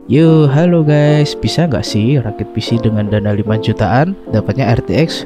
Yo, halo guys, bisa nggak sih rakit PC dengan dana 5 jutaan? Dapatnya RTX?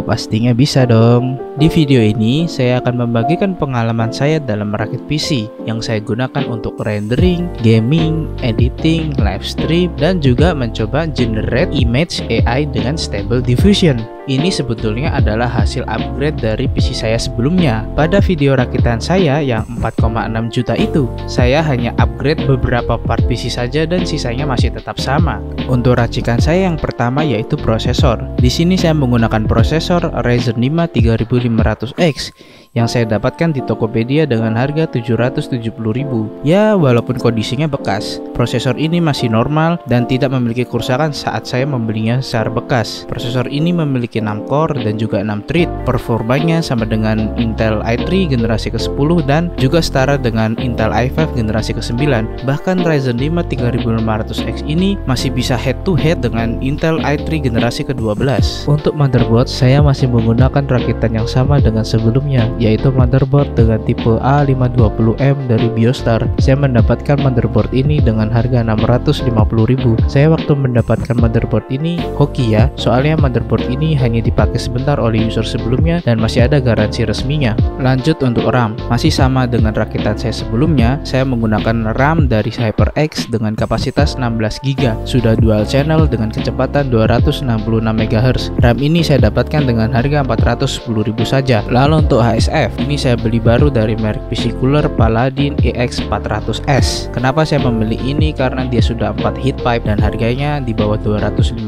Pastinya bisa dong. Di video ini, saya akan membagikan pengalaman saya dalam merakit PC yang saya gunakan untuk rendering, gaming, editing, live stream, dan juga mencoba generate image AI dengan Stable Diffusion. Ini sebetulnya adalah hasil upgrade dari PC saya sebelumnya. Pada video rakitan saya yang 4,6 juta itu, saya hanya upgrade beberapa part PC saja dan sisanya masih tetap sama. Untuk racikan saya yang pertama yaitu prosesor. Di sini saya menggunakan prosesor Ryzen 5 3500X yang saya dapatkan di Tokopedia dengan harga 770.000. Ya, walaupun kondisinya bekas, prosesor ini masih normal dan tidak memiliki kerusakan saat saya membelinya secara bekas. Prosesor ini memiliki 6 core dan juga 6 thread. Performanya sama dengan Intel i3 generasi ke-10 dan juga setara dengan Intel i5 generasi ke-9. Bahkan Ryzen 5 3500X ini masih bisa head to head dengan Intel i3 generasi ke-12. Untuk motherboard, saya masih menggunakan rakitan yang sama dengan sebelumnya, yaitu motherboard dengan tipe A520M dari Biostar. Saya mendapatkan motherboard ini dengan harga 650.000. Saya waktu mendapatkan motherboard ini hoki ya, soalnya motherboard ini hanya dipakai sebentar oleh user sebelumnya dan masih ada garansi resminya. Lanjut untuk RAM, masih sama dengan rakitan saya sebelumnya. Saya menggunakan RAM dari HyperX dengan kapasitas 16GB, sudah dual channel dengan kecepatan 266 MHz. RAM ini saya dapatkan dengan harga 410.000 saja. Lalu untuk HSF, ini saya beli baru dari merek PC cooler Paladin EX400S. Kenapa saya memilih ini? Karena dia sudah 4 heat pipe dan harganya di bawah 250.000.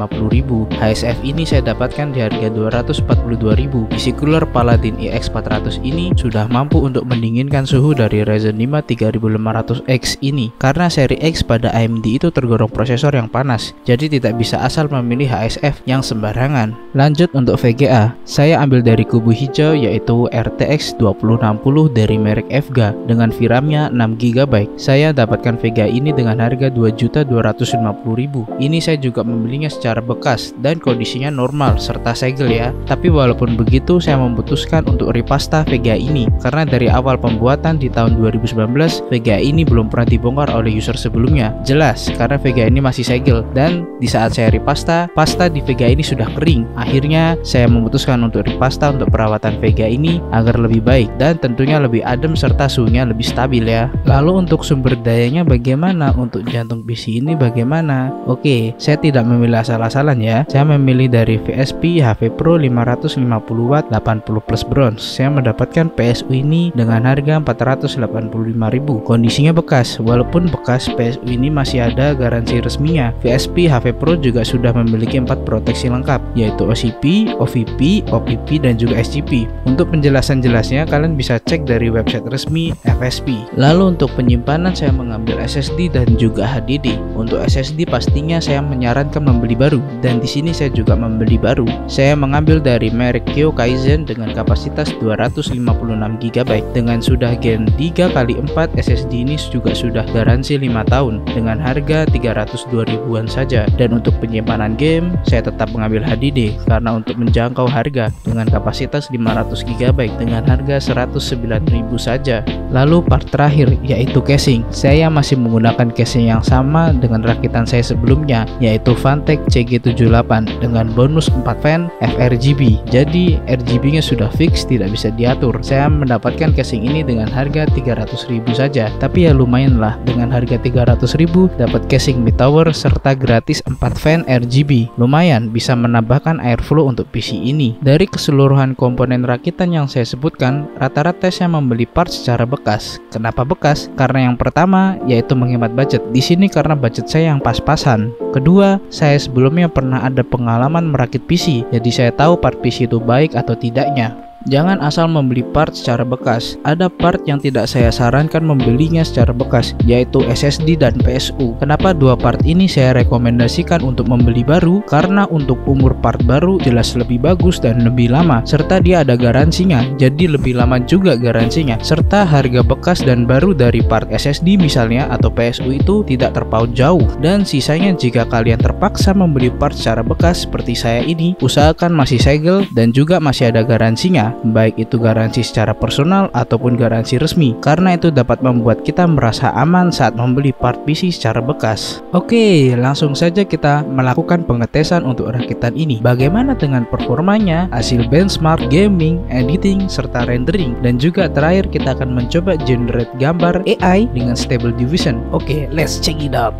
HSF ini saya dapatkan di harga 242.000. PC cooler Paladin EX400 ini sudah mampu untuk mendinginkan suhu dari Ryzen 5 3500X ini. Karena seri X pada AMD itu tergolong prosesor yang panas, jadi tidak bisa asal memilih HSF yang sembarangan. Lanjut untuk VGA, saya ambil dari kubu hijau yaitu RTX 2060 dari merek FGA dengan VRAM-nya 6GB. Saya dapatkan VGA ini dengan harga 2.250.000. Ini saya juga membelinya secara bekas dan kondisinya normal serta segel ya. Tapi walaupun begitu, saya memutuskan untuk repasta VGA ini karena dari awal pembuatan di tahun 2019 VGA ini belum pernah dibongkar oleh user sebelumnya. Jelas karena VGA ini masih segel, dan di saat saya repasta, pasta di VGA ini sudah kering. Akhirnya saya memutuskan untuk repasta untuk perawatan VGA ini agar lebih baik dan tentunya lebih adem serta suhunya lebih stabil ya. Lalu untuk sumber dayanya bagaimana? Untuk jantung PC ini bagaimana? Oke, saya tidak memilih asal-asalan ya. Saya memilih dari VSP HP Pro 550W 80 plus bronze. Saya mendapatkan PSU ini dengan harga 485.000. Kondisinya bekas. Walaupun bekas, PSU ini masih ada garansi resminya. VSP HP Pro juga sudah memiliki 4 proteksi lengkap, yaitu OCP, OVP, OPP, dan juga SCP. Untuk penjelasan jelasnya kalian bisa cek dari website resmi FSP. Lalu untuk penyimpanan saya mengambil SSD dan juga HDD. Untuk SSD pastinya saya menyarankan membeli baru, dan di sini saya juga membeli baru. Saya mengambil dari merek Kyo Kaizen dengan kapasitas 256GB. Dengan sudah Gen 3x4, SSD ini juga sudah garansi 5 tahun dengan harga 302.000-an saja. Dan untuk penyimpanan game saya tetap mengambil HDD karena untuk menjangkau harga dengan kapasitas 500GB dengan harga 109.000 saja. Lalu part terakhir yaitu casing. Saya masih menggunakan casing yang sama dengan rakitan saya sebelumnya, yaitu Phanteks CG78 dengan bonus 4 fan FRGB. Jadi RGB nya sudah fix, tidak bisa diatur. Saya mendapatkan casing ini dengan harga 300.000 saja. Tapi ya lumayan lah, dengan harga 300.000 dapat casing mid tower serta gratis 4 fan RGB. Lumayan bisa menambahkan airflow untuk PC ini. Dari keseluruhan komponen rakitan yang saya sebutkan, rata-rata saya membeli part secara bekas. Kenapa bekas? Karena yang pertama yaitu menghemat budget. Di sini karena budget saya yang pas-pasan. Kedua, saya sebelumnya pernah ada pengalaman merakit PC, jadi saya tahu part PC itu baik atau tidaknya. Jangan asal membeli part secara bekas. Ada part yang tidak saya sarankan membelinya secara bekas, yaitu SSD dan PSU. Kenapa dua part ini saya rekomendasikan untuk membeli baru? Karena untuk umur part baru jelas lebih bagus dan lebih lama, serta dia ada garansinya, jadi lebih lama juga garansinya. Serta harga bekas dan baru dari part SSD misalnya atau PSU itu tidak terpaut jauh. Dan sisanya jika kalian terpaksa membeli part secara bekas seperti saya ini, usahakan masih segel dan juga masih ada garansinya. kita, baik itu garansi secara personal ataupun garansi resmi, karena itu dapat membuat kita merasa aman saat membeli part PC secara bekas. Oke, langsung saja kita melakukan pengetesan untuk rakitan ini. Bagaimana dengan performanya, hasil benchmark, gaming, editing, serta rendering. Dan juga terakhir kita akan mencoba generate gambar AI dengan Stable Diffusion. Oke, let's check it out.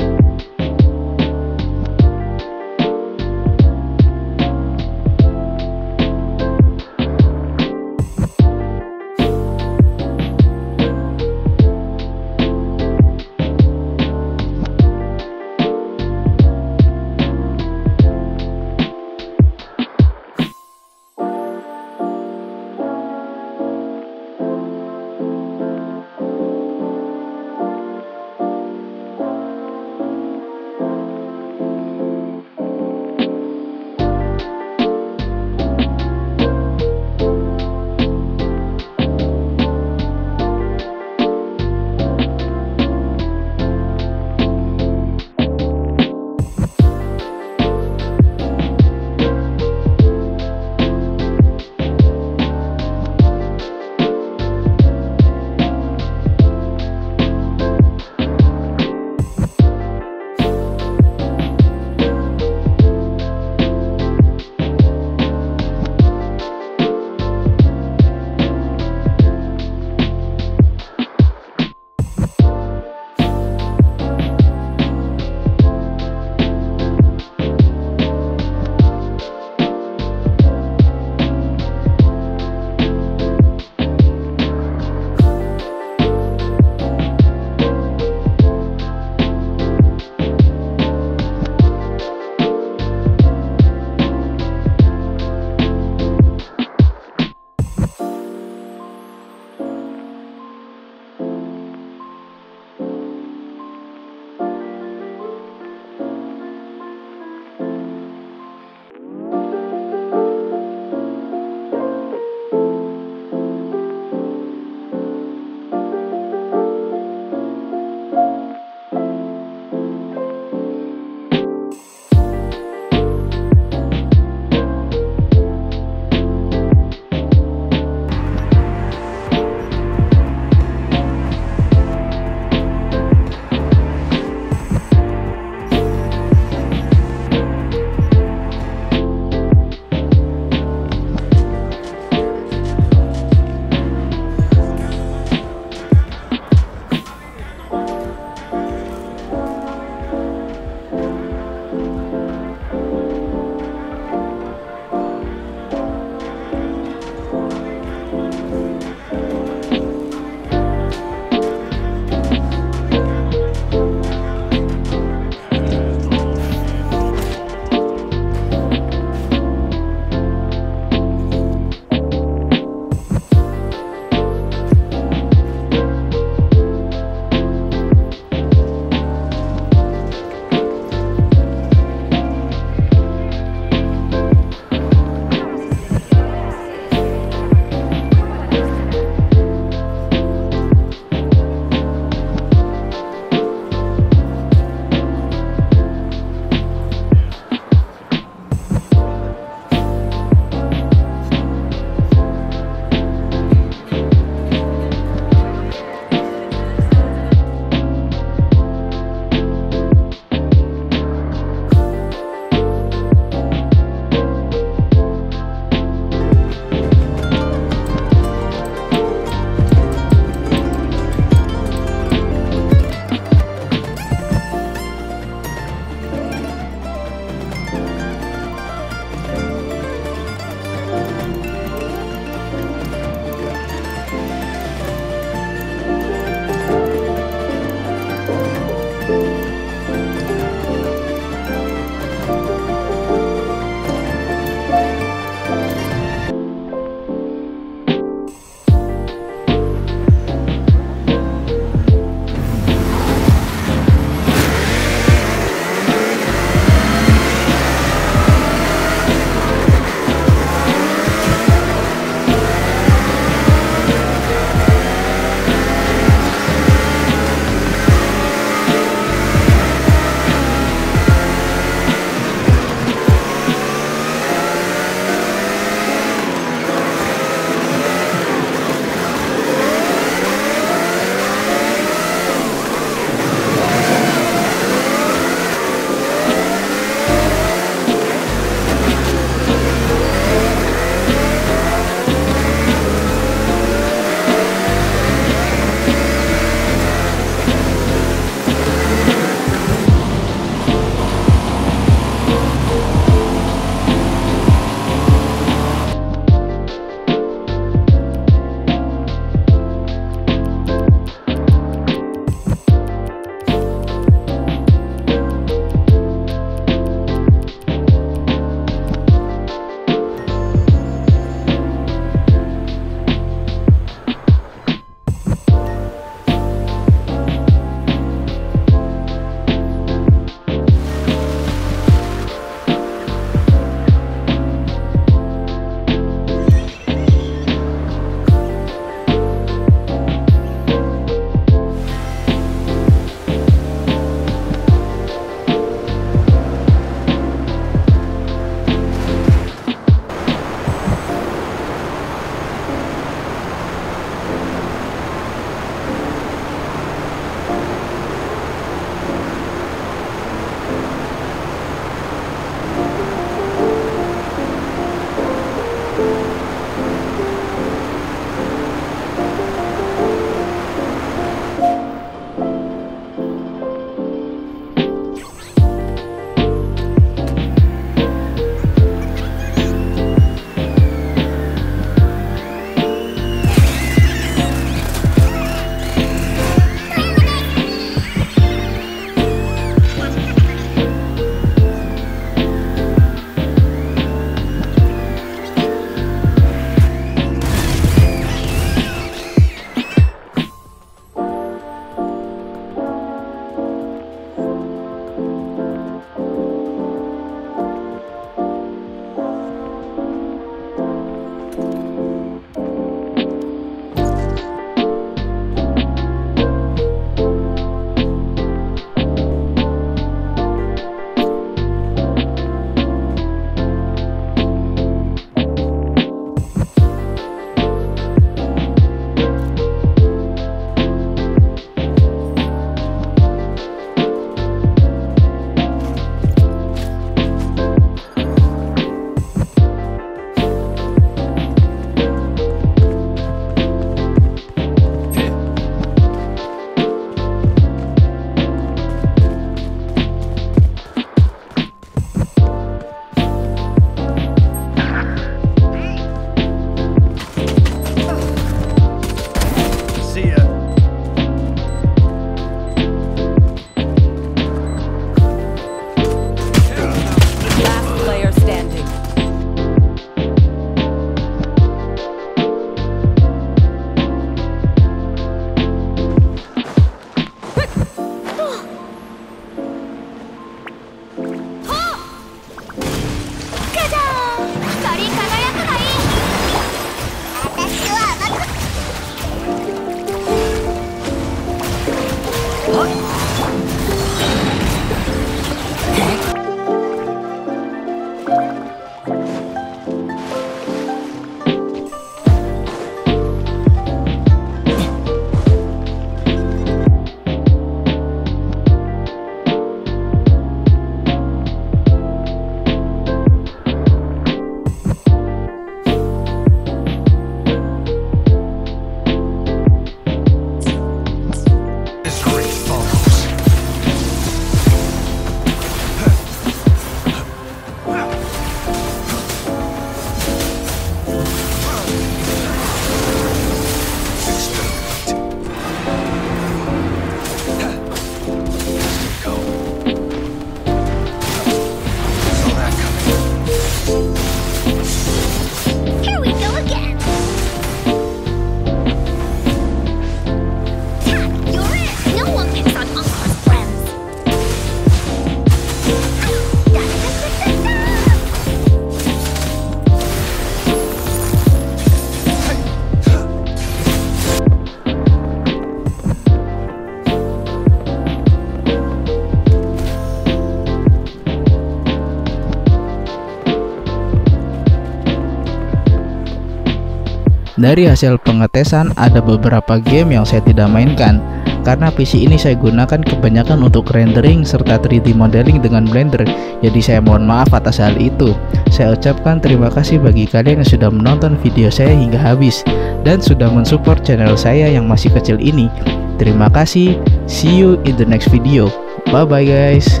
Dari hasil pengetesan ada beberapa game yang saya tidak mainkan karena PC ini saya gunakan kebanyakan untuk rendering serta 3D modeling dengan Blender. Jadi saya mohon maaf atas hal itu. Saya ucapkan terima kasih bagi kalian yang sudah menonton video saya hingga habis dan sudah mensupport channel saya yang masih kecil ini. Terima kasih. See you in the next video. Bye bye guys.